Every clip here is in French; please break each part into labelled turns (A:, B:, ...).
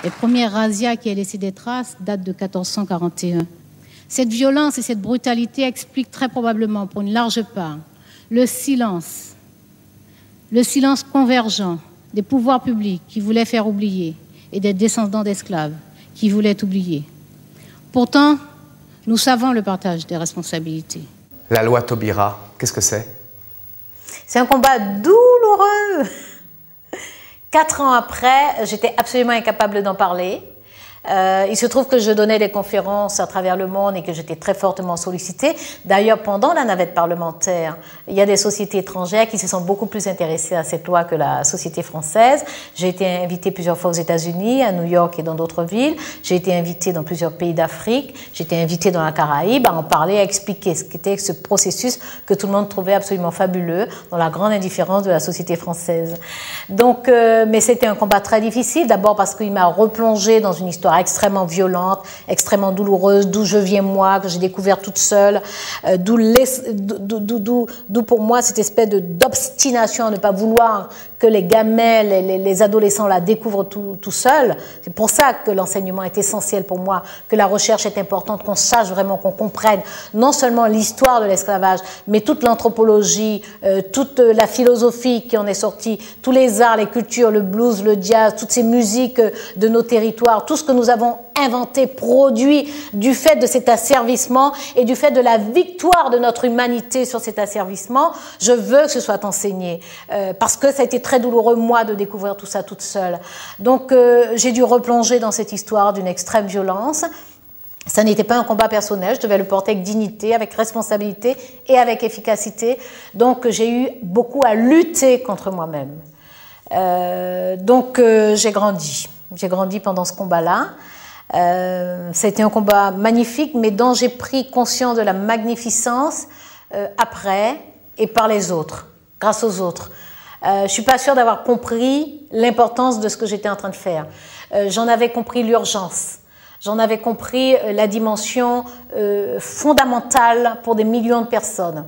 A: Les premières razzias qui a laissé des traces datent de 1441. Cette violence et cette brutalité expliquent très probablement, pour une large part, le silence convergent des pouvoirs publics qui voulaient faire oublier et des descendants d'esclaves qui voulaient oublier. Pourtant, nous savons le partage des responsabilités.
B: La loi Taubira, qu'est-ce que c'est?
A: C'est un combat douloureux. 4 ans après, j'étais absolument incapable d'en parler. Il se trouve que je donnais des conférences à travers le monde et que j'étais très fortement sollicitée. D'ailleurs, pendant la navette parlementaire, il y a des sociétés étrangères qui se sont beaucoup plus intéressées à cette loi que la société française. J'ai été invitée plusieurs fois aux États-Unis, à New York et dans d'autres villes. J'ai été invitée dans plusieurs pays d'Afrique. J'ai été invitée dans la Caraïbe à en parler, à expliquer ce qu'était ce processus que tout le monde trouvait absolument fabuleux dans la grande indifférence de la société française. Donc, mais c'était un combat très difficile, d'abord parce qu'il m'a replongée dans une histoire extrêmement violente, extrêmement douloureuse, d'où je viens moi, que j'ai découvert toute seule, d'où pour moi cette espèce d'obstination à ne pas vouloir que les gamins, les adolescents la découvrent tout seuls. C'est pour ça que l'enseignement est essentiel pour moi, que la recherche est importante, qu'on sache vraiment, qu'on comprenne non seulement l'histoire de l'esclavage, mais toute l'anthropologie, toute la philosophie qui en est sortie, tous les arts, les cultures, le blues, le jazz, toutes ces musiques de nos territoires, tout ce que nous avons inventé, produit du fait de cet asservissement et du fait de la victoire de notre humanité sur cet asservissement. Je veux que ce soit enseigné parce que ça a été très douloureux, moi, de découvrir tout ça toute seule. Donc, j'ai dû replonger dans cette histoire d'une extrême violence. Ça n'était pas un combat personnel, je devais le porter avec dignité, avec responsabilité et avec efficacité. Donc, j'ai eu beaucoup à lutter contre moi-même. Donc, j'ai grandi. J'ai grandi pendant ce combat-là. Ça a été un combat magnifique, mais dont j'ai pris conscience de la magnificence après et par les autres, grâce aux autres. Je suis pas sûre d'avoir compris l'importance de ce que j'étais en train de faire. J'en avais compris l'urgence. J'en avais compris la dimension fondamentale pour des millions de personnes.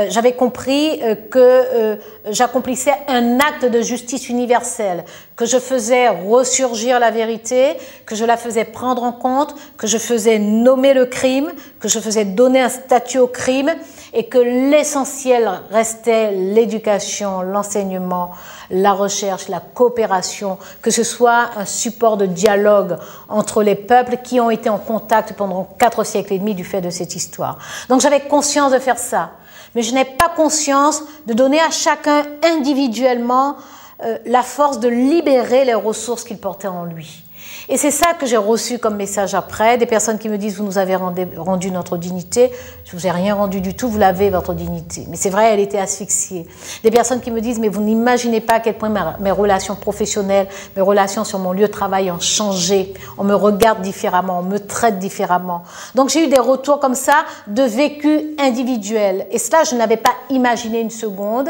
A: J'avais compris que j'accomplissais un acte de justice universelle, que je faisais ressurgir la vérité, que je la faisais prendre en compte, que je faisais nommer le crime, que je faisais donner un statut au crime et que l'essentiel restait l'éducation, l'enseignement, la recherche, la coopération, que ce soit un support de dialogue entre les peuples qui ont été en contact pendant 4 siècles et demi du fait de cette histoire. Donc j'avais conscience de faire ça, mais je n'ai pas conscience de donner à chacun individuellement la force de libérer les ressources qu'il portait en lui. Et c'est ça que j'ai reçu comme message après, des personnes qui me disent « Vous nous avez rendu notre dignité ». Je ne vous ai rien rendu du tout, vous l'avez, votre dignité. Mais c'est vrai, elle était asphyxiée. Des personnes qui me disent « Mais vous n'imaginez pas à quel point mes relations professionnelles, mes relations sur mon lieu de travail ont changé. On me regarde différemment, on me traite différemment. » Donc j'ai eu des retours comme ça de vécu individuel. Et cela, je n'avais pas imaginé une seconde.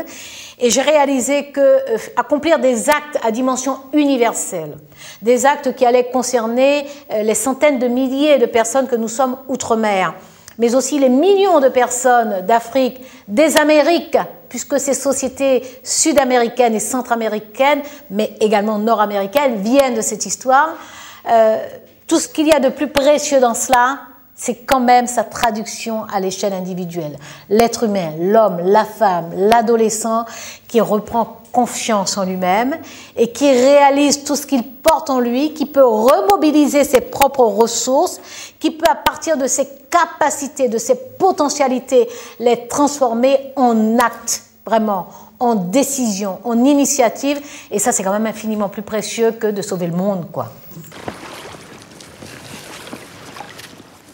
A: Et j'ai réalisé que accomplir des actes à dimension universelle, des actes qui allaient concerner les centaines de milliers de personnes que nous sommes outre-mer, mais aussi les millions de personnes d'Afrique, des Amériques, puisque ces sociétés sud-américaines et centra-américaines, mais également nord-américaines, viennent de cette histoire. Tout ce qu'il y a de plus précieux dans cela, c'est quand même sa traduction à l'échelle individuelle. L'être humain, l'homme, la femme, l'adolescent qui reprend confiance en lui-même et qui réalise tout ce qu'il porte en lui, qui peut remobiliser ses propres ressources, qui peut à partir de ses capacités, de ses potentialités, les transformer en actes, vraiment, en décision, en initiative. Et ça, c'est quand même infiniment plus précieux que de sauver le monde, quoi.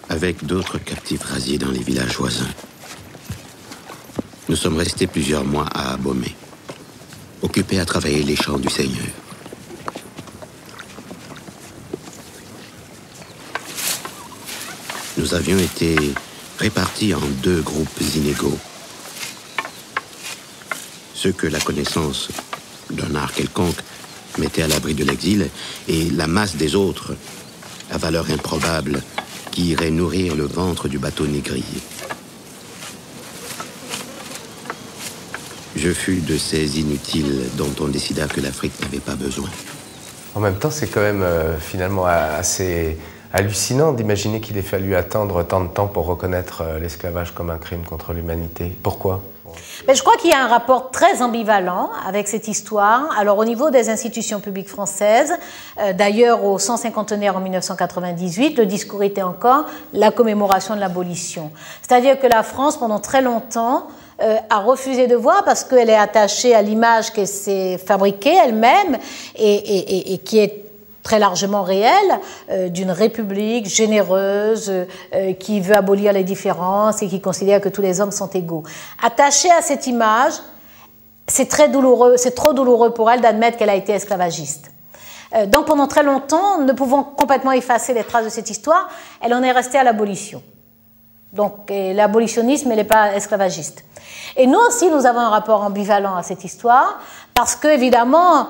C: Avec d'autres captifs rasiés dans les villages voisins, nous sommes restés plusieurs mois à Abomey, occupés à travailler les champs du Seigneur. Nous avions été répartis en 2 groupes inégaux. Ceux que la connaissance d'un art quelconque mettait à l'abri de l'exil, et la masse des autres, à valeur improbable, qui irait nourrir le ventre du bateau négrier. Je fus de ces inutiles dont on décida que l'Afrique n'avait pas besoin.
B: En même temps, c'est quand même finalement assez hallucinant d'imaginer qu'il ait fallu attendre tant de temps pour reconnaître l'esclavage comme un crime contre l'humanité. Pourquoi ?
A: Mais je crois qu'il y a un rapport très ambivalent avec cette histoire. Alors au niveau des institutions publiques françaises, d'ailleurs au 150e en 1998, le discours était encore la commémoration de l'abolition. C'est-à-dire que la France, pendant très longtemps, a refusé de voir parce qu'elle est attachée à l'image qu'elle s'est fabriquée elle-même et qui est très largement réelle, d'une république généreuse qui veut abolir les différences et qui considère que tous les hommes sont égaux. Attachée à cette image, c'est très douloureux, c'est trop douloureux pour elle d'admettre qu'elle a été esclavagiste. Donc pendant très longtemps, ne pouvant complètement effacer les traces de cette histoire, elle en est restée à l'abolition. Donc l'abolitionnisme, elle n'est pas esclavagiste. Et nous aussi, nous avons un rapport ambivalent à cette histoire, parce que, évidemment,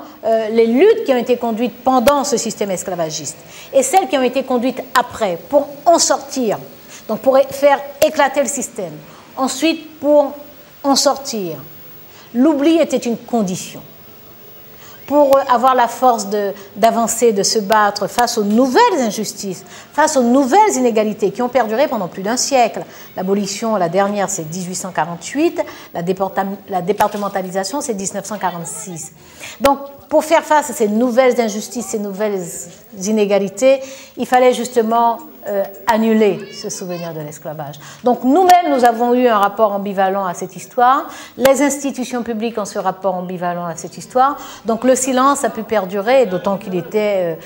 A: les luttes qui ont été conduites pendant ce système esclavagiste et celles qui ont été conduites après pour en sortir, donc pour faire éclater le système, ensuite pour en sortir, l'oubli était une condition. Pour avoir la force d'avancer, de se battre face aux nouvelles injustices, face aux nouvelles inégalités qui ont perduré pendant plus d'un siècle. L'abolition, la dernière, c'est 1848, la départementalisation, c'est 1946. Donc, pour faire face à ces nouvelles injustices, ces nouvelles inégalités, il fallait justement annuler ce souvenir de l'esclavage. Donc nous-mêmes, nous avons eu un rapport ambivalent à cette histoire. Les institutions publiques ont ce rapport ambivalent à cette histoire. Donc le silence a pu perdurer, d'autant qu'il était,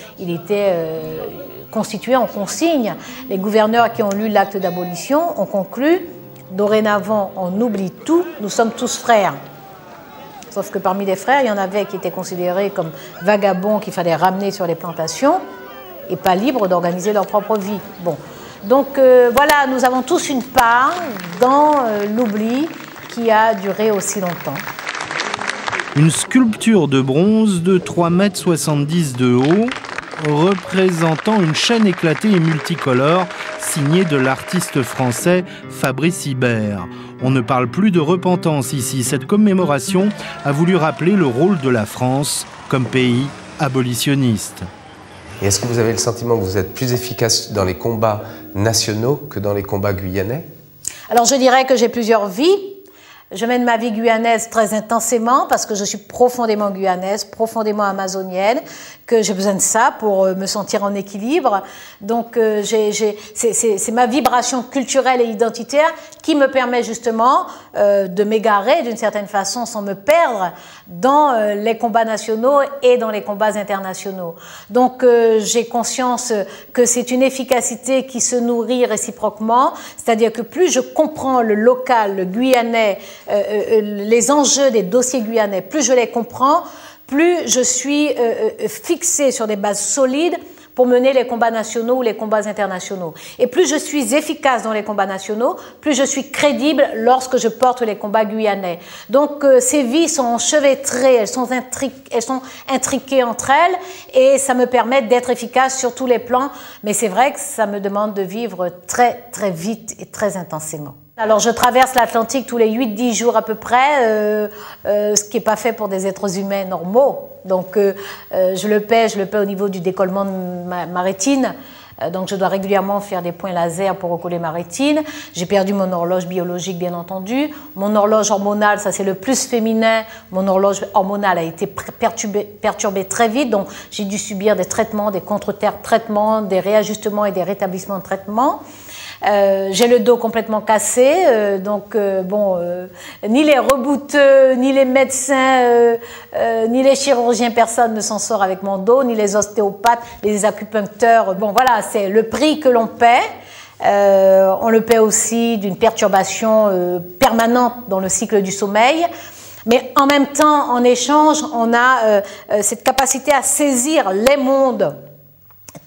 A: constitué en consigne. Les gouverneurs qui ont lu l'acte d'abolition ont conclu « Dorénavant, on oublie tout, nous sommes tous frères ». Sauf que parmi les frères, il y en avait qui étaient considérés comme vagabonds qu'il fallait ramener sur les plantations et pas libres d'organiser leur propre vie. Bon. Donc voilà, nous avons tous une part dans l'oubli qui a duré aussi longtemps.
D: Une sculpture de bronze de 3,70 m de haut, représentant une chaîne éclatée et multicolore, signée de l'artiste français Fabrice Hibert. On ne parle plus de repentance ici. Cette commémoration a voulu rappeler le rôle de la France comme pays abolitionniste.
B: Et est-ce que vous avez le sentiment que vous êtes plus efficace dans les combats nationaux que dans les combats guyanais ?
A: Alors je dirais que j'ai plusieurs vies. Je mène ma vie guyanaise très intensément parce que je suis profondément guyanaise, profondément amazonienne, que j'ai besoin de ça pour me sentir en équilibre. Donc c'est ma vibration culturelle et identitaire qui me permet justement de m'égarer d'une certaine façon sans me perdre dans les combats nationaux et dans les combats internationaux. Donc j'ai conscience que c'est une efficacité qui se nourrit réciproquement, c'est-à-dire que plus je comprends le local, le guyanais, les enjeux des dossiers guyanais, plus je les comprends, plus je suis fixée sur des bases solides pour mener les combats nationaux ou les combats internationaux. Et plus je suis efficace dans les combats nationaux, plus je suis crédible lorsque je porte les combats guyanais. Donc ces vies sont enchevêtrées, elles sont intriquées entre elles et ça me permet d'être efficace sur tous les plans. Mais c'est vrai que ça me demande de vivre très très vite et très intensément. Alors je traverse l'Atlantique tous les 8-10 jours à peu près, ce qui n'est pas fait pour des êtres humains normaux. Donc je le paie au niveau du décollement de ma rétine. Donc je dois régulièrement faire des points laser pour recoller ma rétine. J'ai perdu mon horloge biologique bien entendu. Mon horloge hormonale, ça c'est le plus féminin. Mon horloge hormonale a été perturbée très vite. Donc j'ai dû subir des traitements, des contre-traitements, des réajustements et des rétablissements de traitements. J'ai le dos complètement cassé, ni les rebouteux, ni les médecins, ni les chirurgiens, personne ne s'en sort avec mon dos, ni les ostéopathes, les acupuncteurs. Bon, voilà, c'est le prix que l'on paie. On le paie aussi d'une perturbation permanente dans le cycle du sommeil. Mais en même temps, en échange, on a cette capacité à saisir les mondes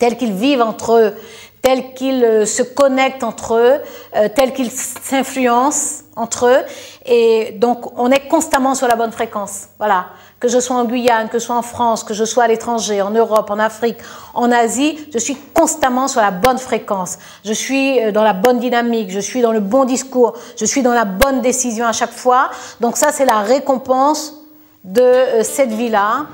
A: tels qu'ils vivent entre eux, tels qu'ils se connectent entre eux, tels qu'ils s'influencent entre eux. Et donc, on est constamment sur la bonne fréquence. Voilà. que je sois en Guyane, que je sois en France, que je sois à l'étranger, en Europe, en Afrique, en Asie, je suis constamment sur la bonne fréquence. Je suis dans la bonne dynamique, je suis dans le bon discours, je suis dans la bonne décision à chaque fois. Donc ça, c'est la récompense de cette vie-là.